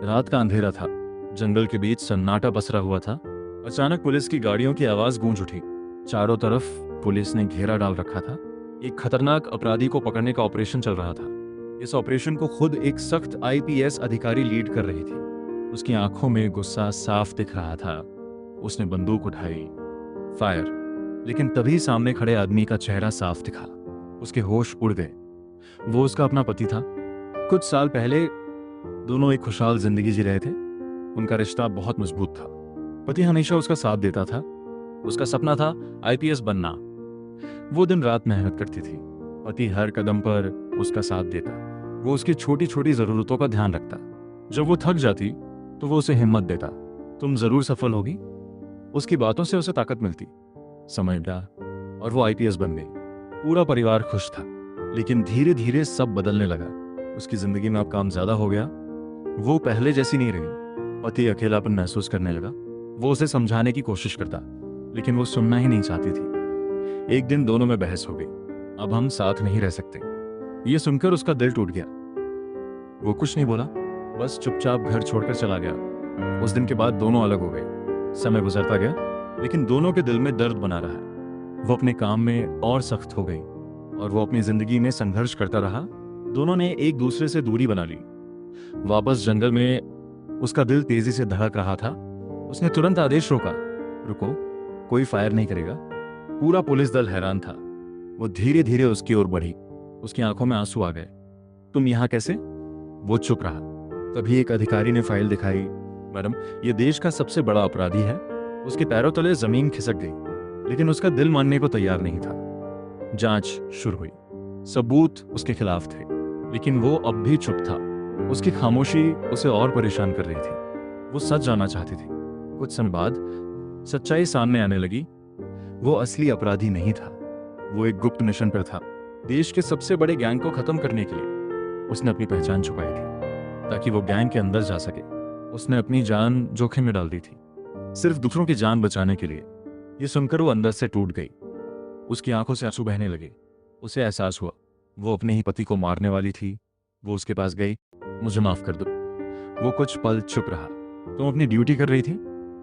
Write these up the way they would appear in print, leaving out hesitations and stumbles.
रात का अंधेरा था। जंगल के बीच सन्नाटा पसरा हुआ था। अचानक पुलिस की गाड़ियों की आवाज गूंज उठी। चारों तरफ पुलिस ने घेरा डाल रखा था। एक खतरनाक अपराधी को पकड़ने का ऑपरेशन चल रहा था। इस ऑपरेशन को खुद एक सख्त आईपीएस अधिकारी लीड कर रही थी। उसकी आंखों में गुस्सा साफ दिख रहा था। उसने बंदूक उठाई, फायर। लेकिन तभी सामने खड़े आदमी का चेहरा साफ दिखा। उसके होश उड़ गए। वो उसका अपना पति था। कुछ साल पहले दोनों एक खुशहाल जिंदगी जी रहे थे। उनका रिश्ता बहुत मजबूत था। पति हमेशा उसका साथ देता था। उसका सपना था आईपीएस बनना। वो दिन रात मेहनत करती थी। पति हर कदम पर उसका साथ देता। वो उसकी छोटी छोटी जरूरतों का ध्यान रखता। जब वो थक जाती तो वो उसे हिम्मत देता। तुम जरूर सफल होगी। उसकी बातों से उसे ताकत मिलती। समय मिला और वो आईपीएस बन गई। पूरा परिवार खुश था। लेकिन धीरे धीरे सब बदलने लगा। उसकी जिंदगी में अब काम ज्यादा हो गया। वो पहले जैसी नहीं रही। पति अकेलापन महसूस करने लगा। वो उसे समझाने की कोशिश करता, लेकिन वो सुनना ही नहीं चाहती थी। एक दिन दोनों में बहस हो गई। अब हम साथ नहीं रह सकते। ये सुनकर उसका दिल टूट गया। वो कुछ नहीं बोला, बस चुपचाप घर छोड़कर चला गया। उस दिन के बाद दोनों अलग हो गए। समय गुजरता गया, लेकिन दोनों के दिल में दर्द बना रहा। वो अपने काम में और सख्त हो गई और वो अपनी जिंदगी में संघर्ष करता रहा। दोनों ने एक दूसरे से दूरी बना ली। वापस जंगल में उसका दिल तेजी से धड़क रहा था। उसने तुरंत आदेश रोका, रुको, कोई फायर नहीं करेगा। पूरा पुलिस दल हैरान था। वो धीरे धीरे उसकी ओर बढ़ी। उसकी आंखों में आंसू आ गए। तुम यहां कैसे? वो चुप रहा। तभी एक अधिकारी ने फाइल दिखाई। मैडम, ये देश का सबसे बड़ा अपराधी है। उसके पैरों तले जमीन खिसक गई, लेकिन उसका दिल मानने को तैयार नहीं था। जांच शुरू हुई। सबूत उसके खिलाफ थे, लेकिन वो अब भी चुप था। उसकी खामोशी उसे और परेशान कर रही थी। वो सच जानना चाहती थी। कुछ समय बाद सच्चाई सामने आने लगी। वो असली अपराधी नहीं था। वो एक गुप्त मिशन पर था। देश के सबसे बड़े गैंग को खत्म करने के लिए उसने अपनी पहचान छुपाई थी, ताकि वो गैंग के अंदर जा सके। उसने अपनी जान जोखिम में डाल दी थी, सिर्फ दूसरों की जान बचाने के लिए। ये सुनकर वो अंदर से टूट गई। उसकी आंखों से आंसू बहने लगे। उसे एहसास हुआ वो अपने ही पति को मारने वाली थी। वो उसके पास गई। मुझे माफ कर दो। वो कुछ पल चुप रहा। तुम अपनी ड्यूटी कर रही थी।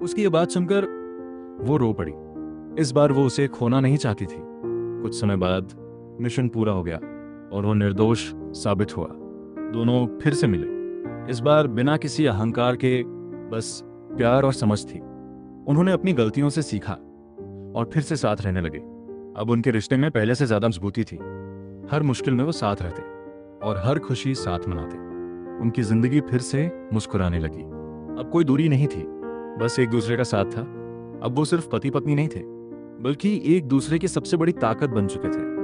उसकी ये बात सुनकर वो रो पड़ी। इस बार वो उसे खोना नहीं चाहती थी। कुछ समय बाद मिशन पूरा हो गया और वो निर्दोष साबित हुआ। दोनों फिर से मिले। इस बार बिना किसी अहंकार के, बस प्यार और समझ थी। उन्होंने अपनी गलतियों से सीखा और फिर से साथ रहने लगे। अब उनके रिश्ते में पहले से ज्यादा मजबूती थी। हर मुश्किल में वो साथ रहते और हर खुशी साथ मनाते। उनकी जिंदगी फिर से मुस्कुराने लगी। अब कोई दूरी नहीं थी, बस एक दूसरे का साथ था। अब वो सिर्फ पति पत्नी नहीं थे, बल्कि एक दूसरे की सबसे बड़ी ताकत बन चुके थे।